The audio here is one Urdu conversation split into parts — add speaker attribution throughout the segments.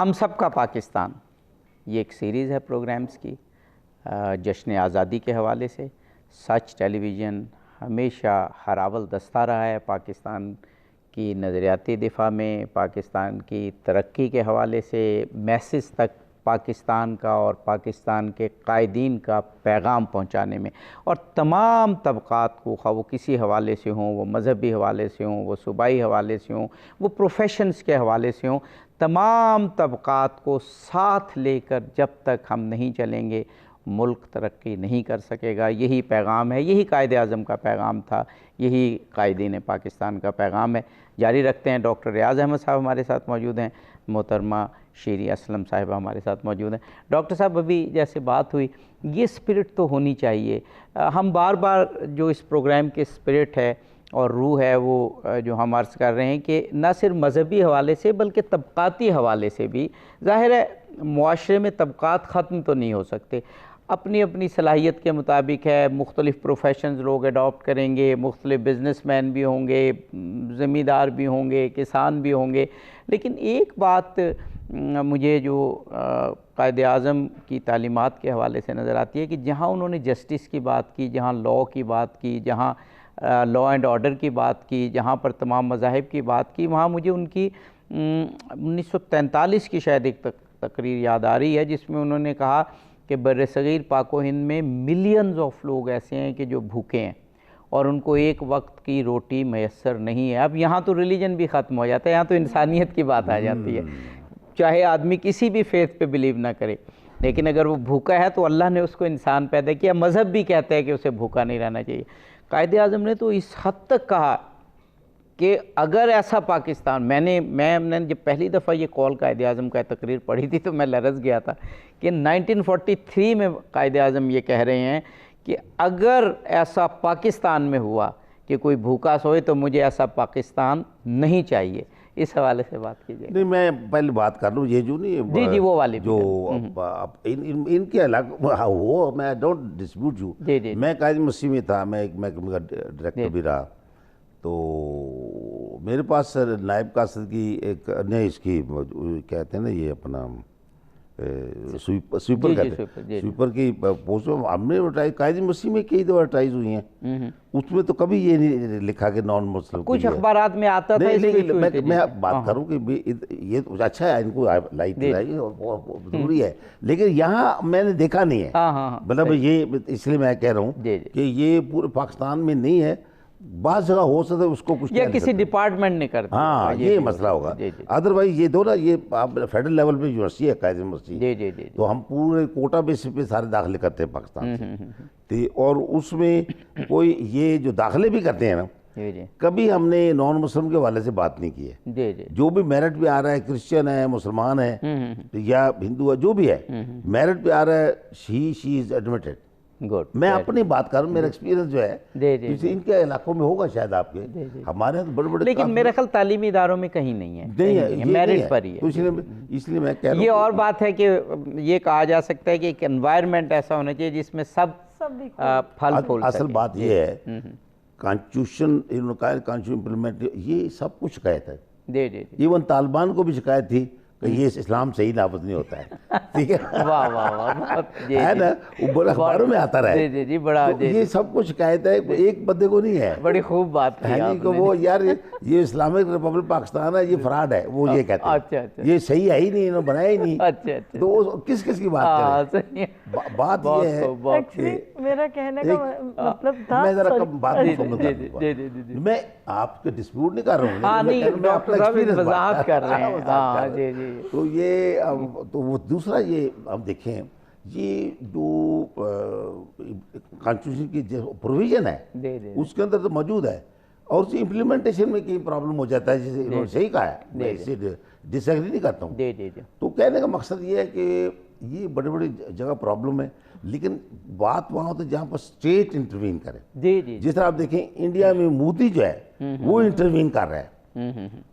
Speaker 1: ہم سب کا پاکستان، یہ ایک سیریز ہے پروگرامز کی جشن آزادی کے حوالے سے۔ سچ ٹیلی ویژن ہمیشہ ہر اول دستہ رہا ہے پاکستان کی نظریاتی دفاع میں، پاکستان کی ترقی کے حوالے سے میسج تک پاکستان کا اور پاکستان کے قائدین کا پیغام پہنچانے میں، اور تمام طبقات کو، خواہ وہ کسی حوالے سے ہوں، وہ مذہبی حوالے سے ہوں، وہ صوبائی حوالے سے ہوں، وہ پروفیشنز کے حوالے سے ہوں، تمام طبقات کو ساتھ لے کر جب تک ہم نہیں چلیں گے ملک ترقی نہیں کر سکے گا۔ یہی پیغام ہے، یہی قائد اعظم کا پیغام تھا، یہی قائدین پاکستان کا پیغام ہے۔ جاری رکھتے ہیں۔ ڈاکٹر ریاض احمد صاحب ہمارے ساتھ موجود ہیں، محترمہ شیری اسلم صاحبہ ہمارے ساتھ موجود ہیں۔ ڈاکٹر صاحب، ابھی جیسے بات ہوئی، یہ اسپرٹ تو ہونی چاہیے۔ ہم بار بار جو اس پروگرام کے اسپرٹ ہے اور روح ہے وہ جو ہم عرض کر رہے ہیں کہ نہ صرف مذہبی حوالے سے بلکہ طبقاتی حوالے سے بھی، ظاہر ہے معاشرے میں طبقات ختم تو نہیں ہو سکتے، اپنی اپنی صلاحیت کے مطابق ہے، مختلف پروفیشنز لوگ اڈاپٹ کریں گے، مختلف بزنس مین بھی ہوں گے، زمیندار بھی ہوں گے، کسان بھی ہوں گے، لیکن ایک بات مجھے جو قائد اعظم کی تعلیمات کے حوالے سے نظر آتی ہے کہ جہاں انہوں نے جسٹس کی بات کی، جہاں لاء کی بات کی، جہاں لاء اینڈ آرڈر کی بات کی، جہاں پر تمام مذاہب کی بات کی، وہاں مجھے ان کی 1943 کی شاید ایک تقریر یاد آ رہی ہے جس میں انہوں نے کہا کہ بر صغیر پاک و ہند میں ملینز آف لوگ ایسے ہیں کہ جو بھوکے ہیں اور ان کو ایک وقت کی روٹی میسر نہیں ہے۔ اب یہاں تو ریلیجن بھی ختم ہو جاتا ہے، یہاں تو انسانیت کی بات آ جاتی ہے، چاہے آدمی کسی بھی فیتھ پہ بلیو نہ کرے، لیکن اگر وہ بھوکا ہے تو اللہ نے اس کو انسان پیدا کیا، مذہب بھی کہتا ہے کہ اسے بھوکا نہیں رہنا چاہیے۔ قائد اعظم نے تو اس حد تک کہا کہ اگر ایسا پاکستان، میں نے جب پہلی دفعہ یہ کال قائد اعظم کا تقریر پڑھی تھی تو میں لرز گیا تھا کہ 1943 میں قائد اعظم یہ کہہ رہے ہیں کہ اگر ایسا پاکستان میں ہوا کہ کوئی بھوکا سوئے تو مجھے ایسا پاکستان نہیں چاہیے۔ اس حوالے سے بات کیجیے۔
Speaker 2: نہیں، میں پہلے بات کر لوں، یہ جو نہیں
Speaker 1: جی وہ والی
Speaker 2: جو ان کے علاقہ وہ میں ڈونٹ ڈسپیوٹ یو، میں قائد مسیح میں تھا، میں ایک محکمہ کا ڈائریکٹر بھی رہا، تو میرے پاس نائب قاصد کی ایک نئے اس کی کہتے ہیں نا یہ اپنا سویپر کہتے ہیں، سویپر کی پوسٹ ہم نے قائد مسیح میں کئی دفعہ ٹرائز ہوئی ہیں، اس میں تو کبھی یہ نہیں لکھا کہ نان مسلم،
Speaker 1: کچھ اخبارات میں آتا تھا۔
Speaker 2: میں بات کروں کہ یہ اچھا ہے، ان کو لائٹ دلائی اور ضروری ہے، لیکن یہاں میں نے دیکھا نہیں ہے، مطلب یہ اس لیے میں کہہ رہا ہوں کہ یہ پورے پاکستان میں نہیں ہے، بعض جگہ ہو سکتا ہے اس کو کچھ
Speaker 1: یا کسی ڈپارٹمنٹ نے کر دیا،
Speaker 2: ہاں یہ مسئلہ ہوگا۔ ادروائز یہ دو نا، یہ فیڈرل لیول پہ یونیورسٹی ہے قائد یونیورسٹی، تو ہم پورے کوٹا بیس پہ سارے داخلے کرتے ہیں پاکستان سے، اور اس میں کوئی یہ جو داخلے بھی کرتے ہیں نا، کبھی ہم نے نان مسلم کے حوالے سے بات نہیں کی ہے۔ جو بھی میرٹ پہ آ رہا ہے، کرسچن ہے، مسلمان ہے یا ہندو ہے، جو بھی ہے میرٹ پہ آ رہا ہے، شی از ایڈمیٹڈ۔ میں اپنی بات کر رہا ہوں، میرا ایکسپیرینس جو ہے ان کے علاقوں میں ہوگا شاید آپ کے، ہمارے یہاں تو بڑے بڑے،
Speaker 1: لیکن میرا خیال تعلیمی اداروں میں کہیں نہیں ہے، میرٹ پر ہی ہے،
Speaker 2: اس لیے میں کہہ رہا ہوں۔
Speaker 1: یہ اور بات ہے کہ یہ کہا جا سکتا ہے کہ ایک انوائرمنٹ ایسا ہونا چاہیے جس میں سب پھل پھول سکیں۔
Speaker 2: اصل بات یہ ہے کانسٹیٹیوشن امپلیمنٹ، یہ سب کچھ شکایت ہے، ایون طالبان کو بھی شکایت تھی کہ یہ اسلام صحیح نافذ نہیں ہوتا ہے، ٹھیک ہے،
Speaker 1: واہ واہ واہ،
Speaker 2: ہے نا، وہ اخباروں میں آتا رہا ہے، یہ سب کچھ شکایت ہے، ایک بندے کو نہیں ہے۔
Speaker 1: بڑی خوب بات ہے
Speaker 2: کہ وہ یار یہ اسلامک ریپبلک پاکستان ہے، یہ فراڈ ہے، وہ یہ کہتے ہیں یہ صحیح ہے ہی نہیں، انہوں نے بنایا ہی نہیں، تو وہ کس کی بات کریں؟ بات یہ ہے،
Speaker 3: میرا کہنے کا مطلب تھا،
Speaker 2: میں ذرا بات میں آپ کے ڈسپیوٹ نہیں کر رہا ہوں، میں اپنا ایکسپیرینس
Speaker 1: وضاحت کر رہے ہیں،
Speaker 2: تو یہ تو وہ دوسرا یہ ہم دیکھیں، یہ جو کانسٹیٹیوشن کی جو پروویژن ہے اس کے اندر تو موجود ہے، اور اس کی امپلیمنٹیشن میں کئی پرابلم ہو جاتا ہے، جسے انہوں نے صحیح کہا ہے، میں اسے ڈس ایگری نہیں کرتا ہوں۔ تو کہنے کا مقصد یہ ہے کہ یہ بڑے بڑی جگہ پرابلم ہے، لیکن بات وہاں ہوتا ہے جہاں پر اسٹیٹ انٹروین کرے، جس طرح آپ دیکھیں انڈیا میں مودی جو ہے وہ انٹروین کر رہا ہے،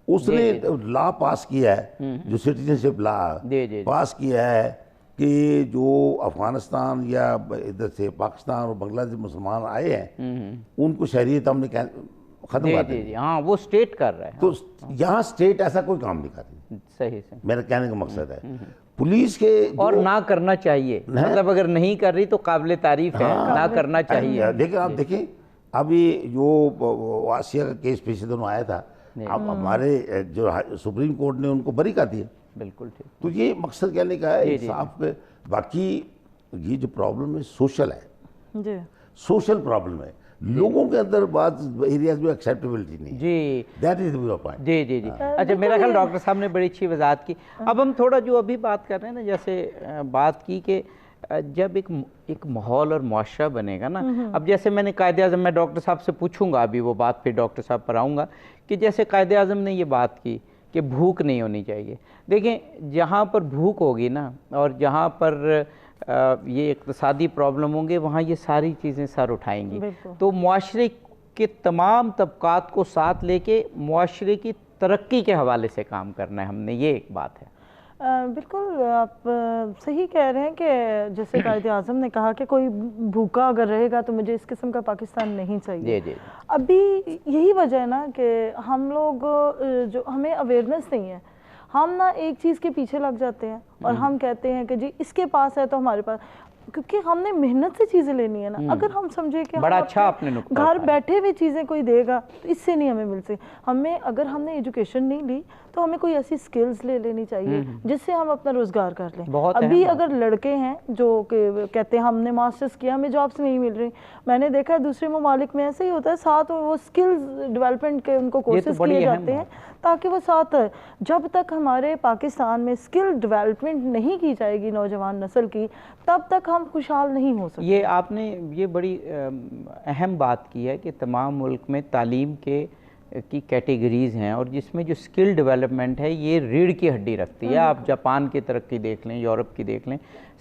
Speaker 2: اس نے لا پاس کیا ہے، جو سٹیزنشپ لا پاس کیا ہے کہ جو افغانستان یا ادھر سے پاکستان اور بنگلہ دیش مسلمان آئے ہیں ان کو شہریت ہم نے ختم کر دیں
Speaker 1: جی ہاں وہ اسٹیٹ کر رہا ہے.
Speaker 2: تو یہاں اسٹیٹ ایسا کوئی کام نہیں کر رہی.
Speaker 1: صحیح سے
Speaker 2: میرا کہنے کا مقصد ہے پولیس کے
Speaker 1: اور نہ کرنا چاہیے, مطلب اگر نہیں کر رہی تو قابل تعریف ہے, نہ کرنا چاہیے.
Speaker 2: لیکن آپ دیکھیں ابھی جو آسیہ کا کیس پیچھے دنوں آیا تھا, اب ہمارے جو سپریم کورٹ نے ان کو بری کر دیا.
Speaker 1: بالکل ٹھیک.
Speaker 2: تو یہ مقصد کہنے کا ہے انصاف پہ. باقی یہ جو پرابلم ہے سوشل ہے,
Speaker 3: جی
Speaker 2: سوشل پرابلم ہے, لوگوں کے اندر بعض ایریاز میں ایکسیپٹیبلٹی نہیں ہے.
Speaker 1: جی
Speaker 2: دیٹ از دی پوائنٹ.
Speaker 1: جی جی جی اچھا, میرا خیال ڈاکٹر صاحب نے بڑی اچھی وضاحت کی. اب ہم تھوڑا جو ابھی بات کر رہے ہیں نا, جیسے بات کی کہ جب ایک ماحول اور معاشرہ بنے گا نا, اب جیسے میں نے قائد اعظم, میں ڈاکٹر صاحب سے پوچھوں گا ابھی وہ بات, پھر ڈاکٹر صاحب پر آؤں گا, کہ جیسے قائد اعظم نے یہ بات کی کہ بھوک نہیں ہونی چاہیے. دیکھیں جہاں پر بھوک ہوگی نا اور جہاں پر یہ اقتصادی پرابلم ہوں گے, وہاں یہ ساری چیزیں سر اٹھائیں گی. تو معاشرے کے تمام طبقات کو ساتھ لے کے معاشرے کی ترقی کے حوالے سے کام کرنا ہے ہم نے, یہ ایک بات ہے.
Speaker 3: بالکل آپ صحیح کہہ رہے ہیں کہ جیسے قائد اعظم نے کہا کہ کوئی بھوکا اگر رہے گا تو مجھے اس قسم کا پاکستان نہیں چاہیے.
Speaker 1: جی
Speaker 3: ابھی یہی وجہ ہے نا کہ ہم لوگ جو ہمیں اویئرنیس نہیں ہے, ہم نا ایک چیز کے پیچھے لگ جاتے ہیں اور ہم کہتے ہیں کہ جی اس کے پاس ہے تو ہمارے پاس, کیونکہ ہم نے محنت سے چیزیں لینی ہے نا. اگر ہم سمجھے کہ
Speaker 1: بڑا اچھا آپ نے نکتہ
Speaker 3: گھر بیٹھے ہوئے چیزیں کوئی دے گا تو اس سے نہیں ہمیں مل سکتی. ہمیں اگر ہم نے ایجوکیشن نہیں لی تو ہمیں کوئی ایسی سکلز لے لینی چاہیے جس سے ہم اپنا روزگار کر لیں. ابھی اگر لڑکے ہیں جو کہ کہتے ہیں ہم نے ماسٹرز کیا ہمیں جابس نہیں مل رہی, میں نے دیکھا ہے دوسرے ممالک میں ایسا ہی ہوتا ہے, ساتھ وہ سکلز ڈیولپمنٹ کے ان کو کورسز کیے جاتے ہیں تاکہ وہ ساتھ ہے. جب تک ہمارے پاکستان میں سکل ڈیولپمنٹ نہیں کی جائے گی نوجوان نسل کی, تب تک ہم خوشحال نہیں ہو سکتے.
Speaker 1: یہ آپ نے یہ بڑی اہم بات کی ہے کہ تمام ملک میں تعلیم کی کیٹیگریز ہیں, اور جس میں جو سکل ڈیولپمنٹ ہے یہ ریڑھ کی ہڈی رکھتی ہے. آپ جاپان کی ترقی دیکھ لیں, یورپ کی دیکھ لیں,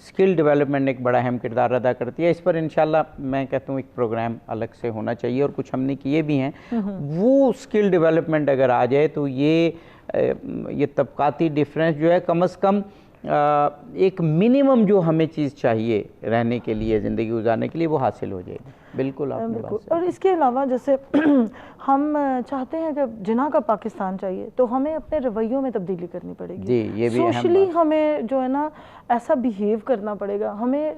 Speaker 1: سکل ڈیولپمنٹ ایک بڑا اہم کردار ادا کرتی ہے. اس پر انشاءاللہ میں کہتا ہوں ایک پروگرام الگ سے ہونا چاہیے, اور کچھ ہم نے کیے بھی ہیں. وہ سکل ڈیولپمنٹ اگر آ جائے تو یہ طبقاتی ڈیفرنس جو ہے کم از کم ایک منیمم جو ہمیں چیز چاہیے رہنے کے لیے, زندگی گزارنے کے لیے, وہ حاصل ہو جائے گی. بالکل آپ نے بات.
Speaker 3: اور اس کے علاوہ جیسے ہم چاہتے ہیں کہ جناح کا پاکستان چاہیے تو ہمیں اپنے رویوں میں تبدیلی کرنی پڑے گی.
Speaker 1: جی یہ بھی
Speaker 3: سوشلی ہمیں جو ہے نا ایسا بیہیو کرنا پڑے گا, ہمیں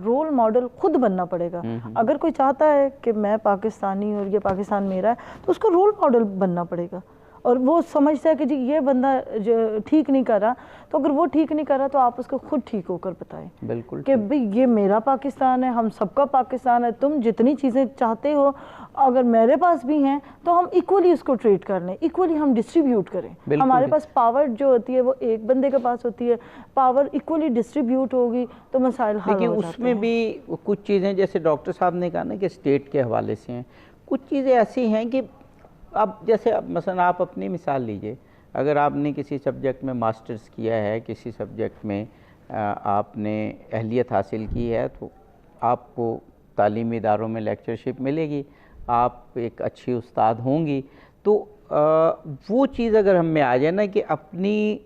Speaker 3: رول ماڈل خود بننا پڑے گا. اگر کوئی چاہتا ہے کہ میں پاکستانی اور یہ پاکستان میرا ہے تو اس کو رول ماڈل بننا پڑے گا, اور وہ سمجھتا ہے کہ جی یہ بندہ ٹھیک نہیں کر رہا, تو اگر وہ ٹھیک نہیں کر رہا تو آپ اس کو خود ٹھیک ہو کر بتائیں.
Speaker 1: بالکل
Speaker 3: کہ بھئی یہ میرا پاکستان ہے, ہم سب کا پاکستان ہے, تم جتنی چیزیں چاہتے ہو اگر میرے پاس بھی ہیں تو ہم ایکولی اس کو ٹریٹ کر لیں, ایکولی ہم ڈسٹریبیوٹ کریں. ہمارے پاس پاور جو ہوتی ہے وہ ایک بندے کے پاس ہوتی ہے, پاور ایکولی ڈسٹریبیوٹ ہوگی تو مسائل حل ہو جاتے ہیں.
Speaker 1: لیکن اس میں بھی کچھ چیزیں جیسے ڈاکٹر صاحب نے کہا نا کہ اسٹیٹ کے حوالے سے ہیں, کچھ چیزیں ایسی ہیں کہ اب جیسے مثلا آپ اپنی مثال لیجئے, اگر آپ نے کسی سبجیکٹ میں ماسٹرز کیا ہے, کسی سبجیکٹ میں آپ نے اہلیت حاصل کی ہے, تو آپ کو تعلیمی اداروں میں لیکچرشپ ملے گی, آپ ایک اچھی استاد ہوں گی. تو وہ چیز اگر ہم میں آ جائے نا کہ اپنی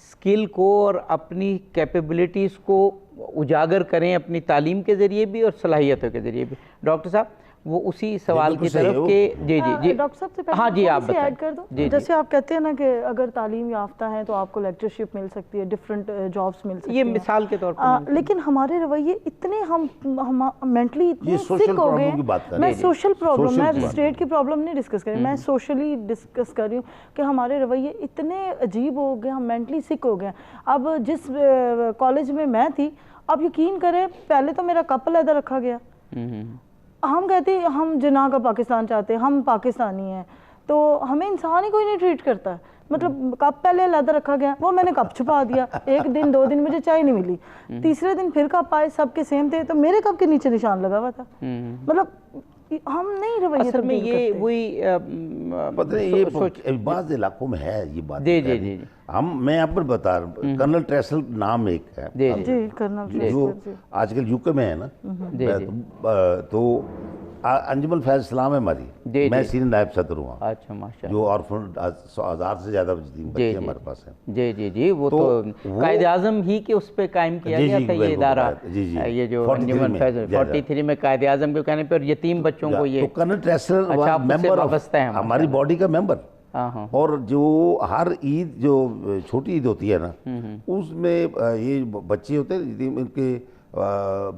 Speaker 1: سکل کو اور اپنی کیپیبلٹیز کو اجاگر کریں اپنی تعلیم کے ذریعے بھی اور صلاحیتوں کے ذریعے بھی. ڈاکٹر صاحب وہ اسی سوال کی طرف کہ جی
Speaker 3: ڈاکٹر صاحب سے
Speaker 1: ہاں جی آپ
Speaker 3: ایڈ کر دو. جیسے آپ کہتے ہیں نا کہ اگر تعلیم یافتہ ہیں تو آپ کو لیکچرشپ مل سکتی ہے, ڈفرینٹ جابس مل سکتی ہیں,
Speaker 1: یہ مثال کے طور پر.
Speaker 3: لیکن ہمارے رویے اتنے ہم مینٹلی اتنے سک ہو گئے ہیں. میں سوشل پرابلم, میں اسٹیٹ کی پرابلم نہیں ڈسکس کر رہی, میں سوشلی ڈسکس کر رہی ہوں کہ ہمارے رویے اتنے عجیب ہو گئے, ہم مینٹلی سک ہو گئے ہیں. اب جس کالج میں تھی, اب یقین کریں پہلے تو میرا کپ علیحدہ رکھا گیا. ہم کہتے ہیں ہم جناح کا پاکستان چاہتے ہیں, ہم پاکستانی ہیں, تو ہمیں انسان ہی کوئی نہیں ٹریٹ کرتا ہے. مطلب کپ پہلے علیحدہ رکھا گیا, وہ میں نے کپ چھپا دیا, ایک دن 2 دن مجھے چائے نہیں ملی, تیسرے دن پھر کپ آئے, سب کے سیم تھے, تو میرے کپ کے نیچے نشان لگا ہوا تھا. مطلب ہم نہیں رویے
Speaker 1: اصل میں یہ وہی
Speaker 2: پتہ نہیں, یہ بعض علاقوں میں ہے یہ بات.
Speaker 1: جی
Speaker 2: میں آپ پر بتا رہا ہوں, کرنل ٹریسل نام ایک ہے
Speaker 3: جی کرنل
Speaker 2: جو آج کل یو کے میں ہے نا, تو انجمن فیض اسلام ہے ہماری، میں سینئر نائب صدر ہوں۔
Speaker 1: اچھا ماشاء اللہ۔
Speaker 2: جو آرفن 1000 سے زیادہ بچے ہمارے پاس ہیں۔
Speaker 1: جی جی جی، وہ تو قائد اعظم ہی کے اس پہ قائم کیا گیا تھا یہ ادارہ، یہ جو انجمن فیض 43 میں قائد اعظم کے کہنے پہ، اور یتیم بچوں کو یہ
Speaker 2: کرنل ٹریسر
Speaker 1: وابستہ ہے
Speaker 2: ہماری باڈی کا ممبر۔ اور جو ہر عید جو چھوٹی عید ہوتی ہے نا، اس میں یہ بچے ہوتے ہیں ان کے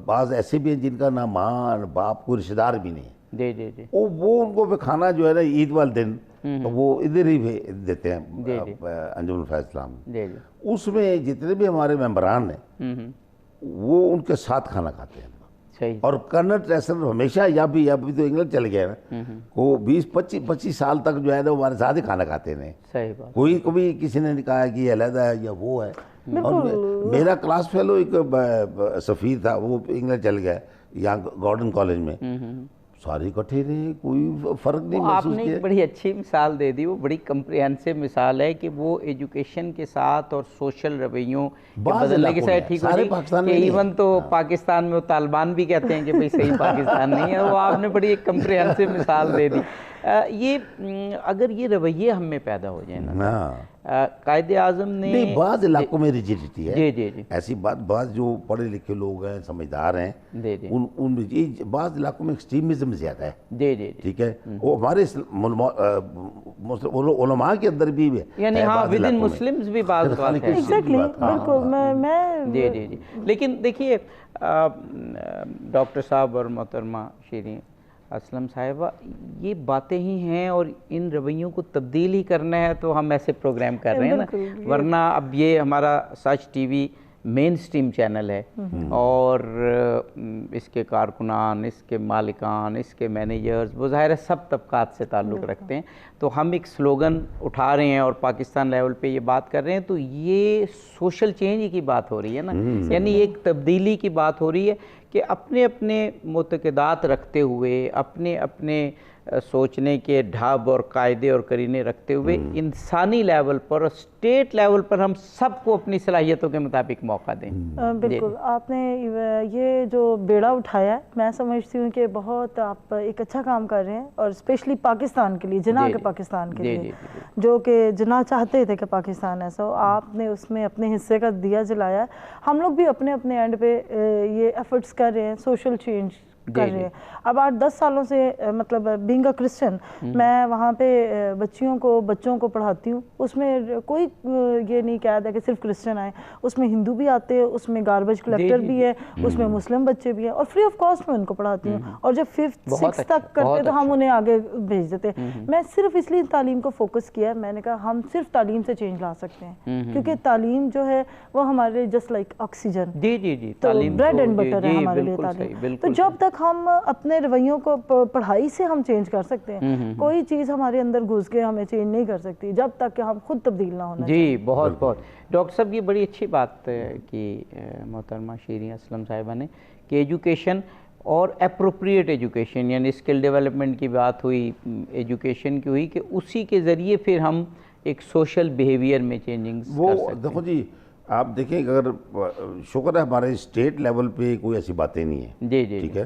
Speaker 2: بعض ایسے بھی ہیں جن کا نہ ماں نہ باپ کوئی رشتہ دار بھی نہیں ہے،
Speaker 1: جی جی جی،
Speaker 2: وہ ان کو کھانا جو ہے نا عید والے دن وہ ادھر ہی دیتے ہیں انجمن فیض اسلام۔ اس میں جتنے بھی ہمارے ممبران ہیں وہ ان کے ساتھ کھانا کھاتے ہیں۔ اور کرنل ٹریسر ہمیشہ یا بھی تو انگلینڈ چل گیا نا، وہ 20-25 سال تک جو ہے نا ہمارے ساتھ ہی کھانا کھاتے ہیں۔ کوئی کبھی کسی نے کہا کہ یہ علیحدہ ہے یا وہ ہے۔ اور میرا کلاس فیلو ایک سفیر تھا، وہ انگلینڈ چل گیا یہاں گارڈن کالج میں، سارے اکٹھے رہے، کوئی فرق نہیں محسوس
Speaker 1: کیا۔ آپ نے ایک بڑی اچھی مثال دے دی، وہ بڑی کمپریہنسو مثال ہے کہ وہ ایجوکیشن کے ساتھ اور سوشل رویوں بدلنے کے ساتھ ٹھیک ہو گئی کہ ایون تو پاکستان میں وہ طالبان بھی کہتے ہیں کہ بھئی صحیح پاکستان نہیں ہے، وہ آپ نے بڑی ایک کمپریہنسو مثال دے دی۔ یہ اگر یہ رویے ہم میں پیدا ہو جائیں نا، قائد اعظم نے
Speaker 2: بعض علاقوں میں ریجیڈیٹی ہے،
Speaker 1: جی جی جی،
Speaker 2: ایسی بات، بعض جو پڑھے لکھے لوگ ہیں سمجھدار ہیں ان بعض علاقوں میں ایکسٹریمزم زیادہ ہے،
Speaker 1: جی جی
Speaker 2: ٹھیک ہے، وہ ہمارے علماء کے اندر بھی ہے،
Speaker 1: یعنی ہاں ود ان مسلمز بھی بعض بات ہے۔
Speaker 3: ایگزیکٹلی، بالکل میں
Speaker 1: جی جی جی، لیکن دیکھیے ڈاکٹر صاحب اور محترمہ شیریں اسلم صاحبہ، یہ باتیں ہی ہیں اور ان رویوں کو تبدیل ہی کرنا ہے تو ہم ایسے پروگرام کر رہے ہیں نا، ورنہ اب یہ ہمارا سچ ٹی وی مین سٹریم چینل ہے اور اس کے کارکنان، اس کے مالکان، اس کے مینیجرز، وہ ظاہر ہے سب طبقات سے تعلق رکھتے ہیں، تو ہم ایک سلوگن اٹھا رہے ہیں اور پاکستان لیول پہ یہ بات کر رہے ہیں، تو یہ سوشل چینج کی بات ہو رہی ہے نا، یعنی ایک تبدیلی کی بات ہو رہی ہے کہ اپنے اپنے معتقدات رکھتے ہوئے، اپنے اپنے سوچنے کے ڈھاب اور قاعدے اور کرینے رکھتے ہوئے انسانی لیول پر اور اسٹیٹ لیول پر ہم سب کو اپنی صلاحیتوں کے مطابق موقع دیں۔
Speaker 3: بالکل، آپ نے یہ جو بیڑا اٹھایا ہے، میں سمجھتی ہوں کہ بہت آپ ایک اچھا کام کر رہے ہیں، اور اسپیشلی پاکستان کے لیے، جناح کے پاکستان کے لیے، جو کہ جناح چاہتے تھے کہ پاکستان ایسا ہو، آپ نے اس میں اپنے حصے کا دیا جلایا ہے۔ ہم لوگ بھی اپنے اپنے اینڈ پہ یہ ایفرٹس کر رہے ہیں، سوشل چینج کر رہے ہیں۔ اب 8-10 سالوں سے مطلب بینگ اے کرسچن، میں وہاں پہ بچوں کو پڑھاتی ہوں، اس میں کوئی یہ نہیں کہتا کہ صرف کرسچن آئے، اس میں ہندو بھی آتے ہیں، اس میں گاربیج کلیکٹر بھی ہے، اس میں مسلم بچے بھی ہیں، اور فری آف کاسٹ میں ان کو پڑھاتی ہوں، اور جب 5th 6th تک کرتے تو ہم انہیں آگے بھیج دیتے ہیں۔ میں صرف اس لیے تعلیم کو فوکس کیا ہے، میں نے کہا ہم صرف تعلیم سے چینج لا سکتے ہیں، کیونکہ تعلیم جو ہے وہ ہمارے جسٹ لائک آکسیجن، تو بریڈ اینڈ بٹر ہے ہمارے لیے تعلیم۔ تو جب تک ہم اپنے رویوں کو پڑھائی سے ہم چینج کر سکتے ہیں، کوئی چیز ہمارے اندر گھس کے ہمیں چینج نہیں کر سکتی جب تک کہ ہم خود تبدیل نہ ہونا۔
Speaker 1: جی بہت بہت ڈاکٹر صاحب، یہ بڑی اچھی بات کی محترمہ شیریں اسلم صاحبہ نے کہ ایجوکیشن اور اپروپریٹ ایجوکیشن، یعنی اسکل ڈیولپمنٹ کی بات ہوئی، ایجوکیشن کی ہوئی، کہ اسی کے ذریعے پھر ہم ایک سوشل بیہیویئر میں چینجنگ کر سکتے ہیں۔
Speaker 2: دیکھو جی، آپ دیکھیں اگر شکر ہے ہمارے اسٹیٹ لیول پہ کوئی ایسی باتیں نہیں ہیں،
Speaker 1: جی جی
Speaker 2: ٹھیک ہے،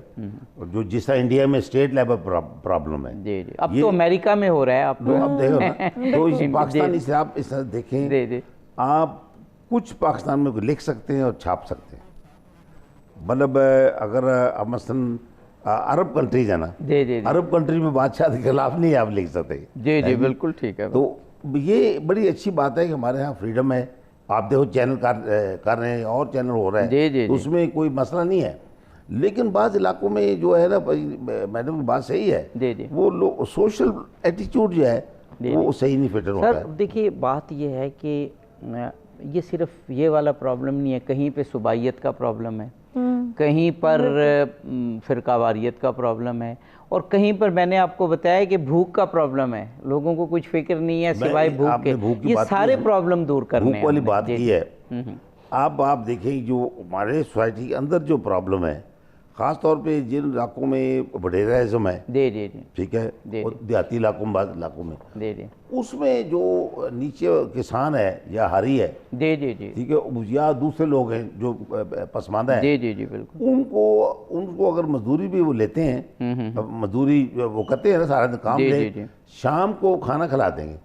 Speaker 2: جو جس طرح انڈیا میں اسٹیٹ لیول پرابلم ہے،
Speaker 1: جی جی، اب تو امریکہ میں ہو رہا ہے، اب
Speaker 2: دیکھو نا، تو پاکستانی سے آپ اس طرح دیکھیں، آپ کچھ پاکستان میں لکھ سکتے ہیں اور چھاپ سکتے ہیں، مطلب اگر مثلاً عرب کنٹریز ہے نا، عرب کنٹری میں بادشاہ کے خلاف نہیں آپ لکھ سکتے۔
Speaker 1: جی جی بالکل ٹھیک ہے،
Speaker 2: تو یہ بڑی اچھی بات ہے کہ ہمارے ہاں فریڈم ہے، آپ دیکھو چینل کر رہے ہیں اور چینل ہو رہا ہے، اس میں کوئی مسئلہ نہیں ہے، لیکن بعض علاقوں میں جو ہے نا، میڈم کی بات صحیح ہے، وہ لوگ سوشل ایٹیچیوڈ جو ہے وہ صحیح نہیں فٹر ہوتا ہے۔
Speaker 1: سر دیکھیے بات یہ ہے کہ یہ صرف یہ والا پرابلم نہیں ہے، کہیں پہ صوبائیت کا پرابلم ہے، کہیں پر فرقہ واریت کا پرابلم ہے، اور کہیں پر میں نے آپ کو بتایا کہ بھوک کا پرابلم ہے، لوگوں کو کچھ فکر نہیں ہے سوائے بھوک کے۔ یہ سارے پرابلم دور کرنے ہیں۔
Speaker 2: بھوک والی بات کی ہے، آپ دیکھیں جو ہمارے سوسائٹی کے اندر جو پرابلم ہے، خاص طور پہ جن علاقوں میں وڈیراازم ہے، ٹھیک ہے، دیہاتی علاقوں میں، بعض علاقوں میں، اس میں جو نیچے کسان ہے یا ہاری ہے، ٹھیک ہے، یا دوسرے لوگ ہیں جو پسماندہ ہیں، ان کو اگر مزدوری بھی وہ لیتے ہیں، مزدوری وہ کرتے ہیں نا، سارا کام لے، شام کو کھانا کھلا دیں گے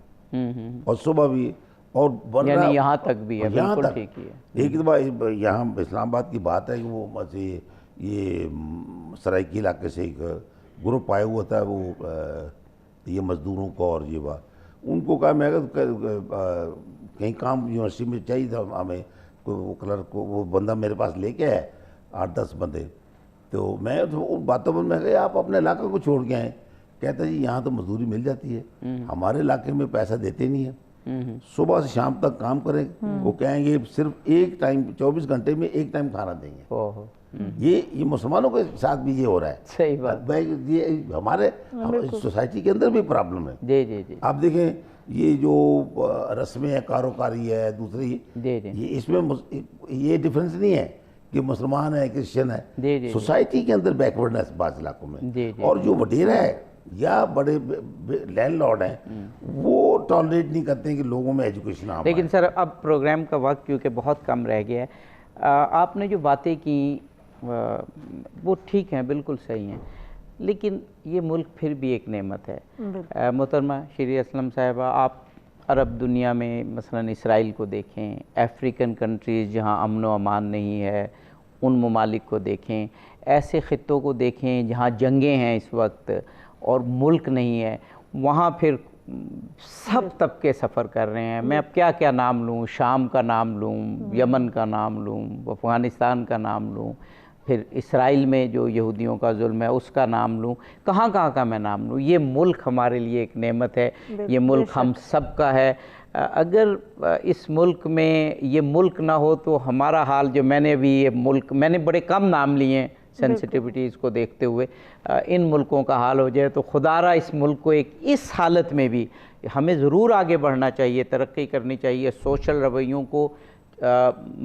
Speaker 2: اور صبح بھی، اور
Speaker 1: یعنی یہاں تک بھی ہے،
Speaker 2: یہاں
Speaker 1: بالکل
Speaker 2: تک
Speaker 1: ٹھیک ہے۔
Speaker 2: ایک دفعہ یہاں اسلام آباد کی بات ہے کہ وہ یہ سرائکی علاقے سے ایک گروپ آیا ہوا تھا، وہ یہ مزدوروں کو اور یہ بات، ان کو کہا میں کہیں کام یونیورسٹی میں چاہیے تھا ہمیں، وہ کلرک کو، وہ بندہ میرے پاس لے کے آئے 8-10 بندے، تو میں ان باتوں پر میں کہا آپ اپنے علاقے کو چھوڑ کے آئیں، کہتا جی یہاں تو مزدوری مل جاتی ہے، ہمارے علاقے میں پیسہ دیتے نہیں ہیں، صبح سے شام تک کام کریں، وہ کہیں گے صرف ایک ٹائم 24 گھنٹے میں ایک ٹائم کھانا دیں گے۔ یہ مسلمانوں کے ساتھ بھی یہ ہو رہا ہے،
Speaker 1: صحیح بات،
Speaker 2: یہ ہمارے سوسائٹی کے اندر بھی پرابلم ہے۔ آپ دیکھیں یہ جو رسمیں ہیں، کاروکاری ہے، دوسری یہ اس میں یہ ڈیفرنس نہیں ہے کہ مسلمان ہے کرسچن ہے، سوسائٹی کے اندر بیکورڈنس بعض علاقوں میں، اور جو وڈیرا ہے یا بڑے لینڈ لارڈ ہیں وہ ٹالریٹ نہیں کرتے ہیں کہ لوگوں میں ایجوکیشن آ۔
Speaker 1: لیکن سر اب پروگرام کا وقت کیونکہ بہت کم رہ گیا ہے، آپ نے جو باتیں کی وہ ٹھیک ہیں، بالکل صحیح ہیں، لیکن یہ ملک پھر بھی ایک نعمت ہے۔ محترمہ شیری اسلم صاحبہ، آپ عرب دنیا میں مثلا اسرائیل کو دیکھیں، افریقن کنٹریز جہاں امن و امان نہیں ہے ان ممالک کو دیکھیں، ایسے خطوں کو دیکھیں جہاں جنگیں ہیں اس وقت اور ملک نہیں ہے، وہاں پھر سب طبقے سفر کر رہے ہیں۔ میں اب کیا نام لوں، شام کا نام لوں، یمن کا نام لوں، افغانستان کا نام لوں، پھر اسرائیل میں جو یہودیوں کا ظلم ہے اس کا نام لوں، کہاں کا میں نام لوں۔ یہ ملک ہمارے لیے ایک نعمت ہے، یہ ملک ہم سب کا ہے۔ اگر اس ملک میں یہ ملک نہ ہو تو ہمارا حال، جو میں نے ابھی یہ ملک، میں نے بڑے کم نام لیے ہیں سینسٹیوٹیز کو دیکھتے ہوئے، ان ملکوں کا حال ہو جائے تو خدا را اس ملک کو ایک اس حالت میں بھی ہمیں ضرور آگے بڑھنا چاہیے، ترقی کرنی چاہیے، سوشل رویوں کو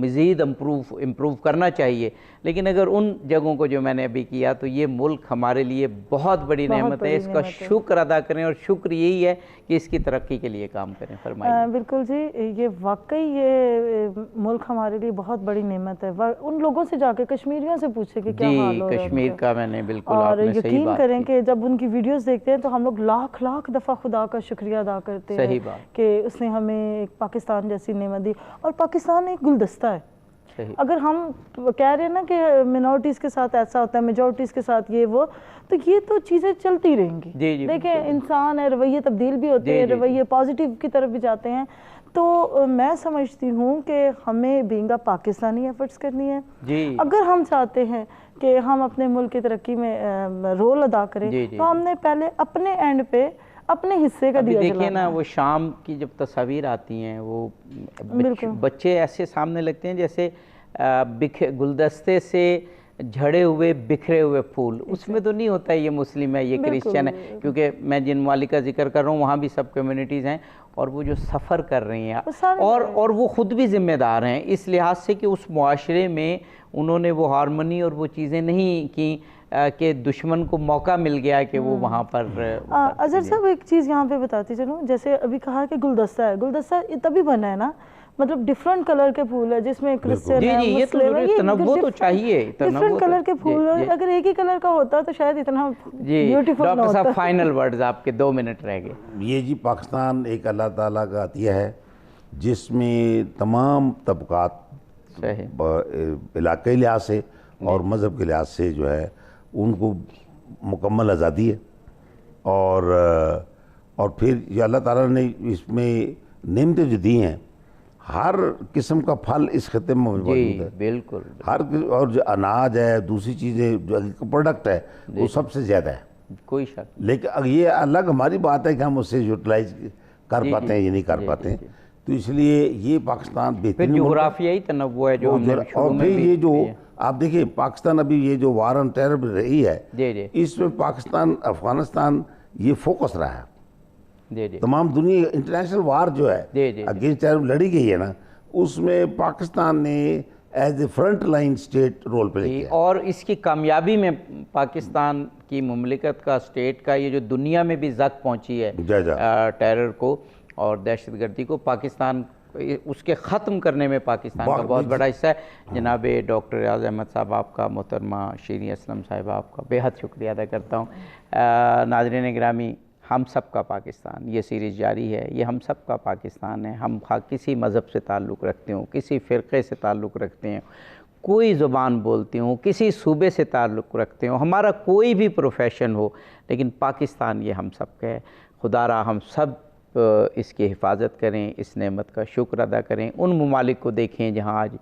Speaker 1: مزید امپروو کرنا چاہیے، لیکن اگر ان جگہوں کو جو میں نے ابھی کیا تو یہ ملک ہمارے لیے بہت بڑی نعمت ہے، اس کا شکر ادا کریں، اور شکر یہی ہے کہ اس کی ترقی کے لیے کام کریں۔ فرمائیے۔
Speaker 3: بالکل جی، یہ واقعی یہ ملک ہمارے لیے بہت بڑی نعمت ہے۔ ان لوگوں سے جا کے کشمیریوں سے پوچھے کہ کیا حال ہو رہا ہے
Speaker 1: کشمیر کا، میں نے بالکل،
Speaker 3: اور یقین کریں کہ جب ان کی ویڈیوز دیکھتے ہیں تو ہم لوگ لاکھ دفعہ خدا کا شکریہ ادا کرتے ہیں کہ اس نے ہمیں ایک پاکستان جیسی نعمت دی، اور پاکستان ایک گلدستہ ہے۔ اگر ہم کہہ رہے ہیں نا کہ منورٹیز کے ساتھ ایسا ہوتا ہے، میجورٹیز کے ساتھ یہ وہ، تو یہ تو چیزیں چلتی رہیں گی۔ دیکھیں انسان ہے، رویے تبدیل بھی ہوتے ہیں، رویے پازیٹیو کی طرف بھی جاتے ہیں، تو میں سمجھتی ہوں کہ ہمیں بینگا پاکستانی ایفرٹس کرنی ہے۔ اگر ہم چاہتے ہیں کہ ہم اپنے ملک کی ترقی میں رول ادا کریں تو ہم نے پہلے اپنے اینڈ پہ اپنے حصے کا دیا۔
Speaker 1: دیکھیں نا، وہ شام کی جب تصاویر آتی ہیں، وہ بچے ایسے سامنے لگتے ہیں جیسے گلدستے سے جھڑے ہوئے بکھرے ہوئے پھول، اس میں تو نہیں ہوتا ہے یہ مسلم ہے، یہ کرسچن ہے، کیونکہ میں جن ممالک کا ذکر کر رہا ہوں وہاں بھی سب کمیونٹیز ہیں، اور وہ جو سفر کر رہی ہیں اور وہ خود بھی ذمہ دار ہیں اس لحاظ سے کہ اس معاشرے میں انہوں نے وہ ہارمونی اور وہ چیزیں نہیں کی کہ دشمن کو موقع مل گیا کہ وہ وہاں پر۔
Speaker 3: اظہر صاحب ایک چیز یہاں پہ بتاتی چلوں، جیسے ابھی کہا کہ گلدستہ ہے، گلدستہ تبھی بنا ہے نا، مطلب ڈیفرنٹ کلر کے پھول ہے، جس میں کرسچن ہے، مسلم ہے،
Speaker 1: تنوع تو چاہیے،
Speaker 3: ڈیفرنٹ کلر کے پھول، اگر ایک ہی کلر کا ہوتا تو شاید اتنا بیوٹیفل نہ ہوتا۔
Speaker 1: ڈاکٹر صاحب فائنل ورڈز آپ کے 2 منٹ رہ گئے۔
Speaker 2: یہ جی پاکستان ایک اللہ تعالیٰ کا عطیہ ہے جس میں تمام طبقات علاقائی لحاظ سے اور مذہب کے لحاظ سے جو ہے ان کو مکمل آزادی ہے، اور پھر یہ اللہ تعالیٰ نے اس میں نعمتیں جو دی ہیں، ہر قسم کا پھل اس خطے میں موجود ہے،
Speaker 1: بالکل،
Speaker 2: اور جو اناج ہے، دوسری چیزیں جو پروڈکٹ ہے وہ سب سے زیادہ ہے،
Speaker 1: کوئی شک۔
Speaker 2: لیکن یہ الگ ہماری بات ہے کہ ہم اسے یوٹیلائز کر پاتے ہیں یا نہیں کر پاتے ہیں، تو اس لیے یہ پاکستان بہترین
Speaker 1: جغرافیائی تنوع ہے جو ہم نے
Speaker 2: اور پھر یہ جو آپ دیکھیں پاکستان ابھی یہ جو وار آن ٹیرر رہی ہے، اس میں پاکستان افغانستان یہ فوکس رہا ہے، تمام دنیا انٹرنیشنل وار جو ہے اگینسٹ ٹیرر لڑی گئی ہے نا، اس میں پاکستان نے as a front line state role play کیا.
Speaker 1: اور اس کی کامیابی میں پاکستان کی مملکت کا، اسٹیٹ کا، یہ جو دنیا میں بھی زد پہنچی ہے ٹیرر کو اور دہشت گردی کو، پاکستان اس کے ختم کرنے میں پاکستان کا بہت بڑا حصہ ہے. جناب ڈاکٹر ریاض احمد صاحب آپ کا، محترمہ شیریں اسلم صاحبہ آپ کا بے حد شکریہ ادا کرتا ہوں. ناظرین گرامی، ہم سب کا پاکستان، یہ سیریز جاری ہے. یہ ہم سب کا پاکستان ہے. ہم کسی مذہب سے تعلق رکھتے ہوں، کسی فرقے سے تعلق رکھتے ہیں، کوئی زبان بولتے ہوں، کسی صوبے سے تعلق رکھتے ہوں، ہمارا کوئی بھی پروفیشن ہو، لیکن پاکستان یہ ہم سب کا ہے. خدا را ہم سب اس کی حفاظت کریں، اس نعمت کا شکر ادا کریں. ان ممالک کو دیکھیں جہاں آج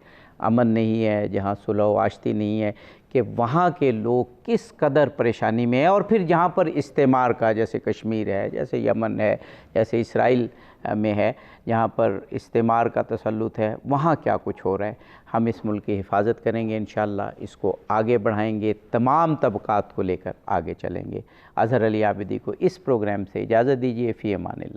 Speaker 1: امن نہیں ہے، جہاں صلح و آشتی نہیں ہے، کہ وہاں کے لوگ کس قدر پریشانی میں ہیں. اور پھر جہاں پر استعمار کا، جیسے کشمیر ہے، جیسے یمن ہے، جیسے اسرائیل میں ہے، جہاں پر استعمار کا تسلط ہے، وہاں کیا کچھ ہو رہا ہے. ہم اس ملک کی حفاظت کریں گے انشاءاللہ، اس کو آگے بڑھائیں گے، تمام طبقات کو لے کر آگے چلیں گے. اظہر علی عابدی کو اس پروگرام سے اجازت دیجیے. فی امان اللہ.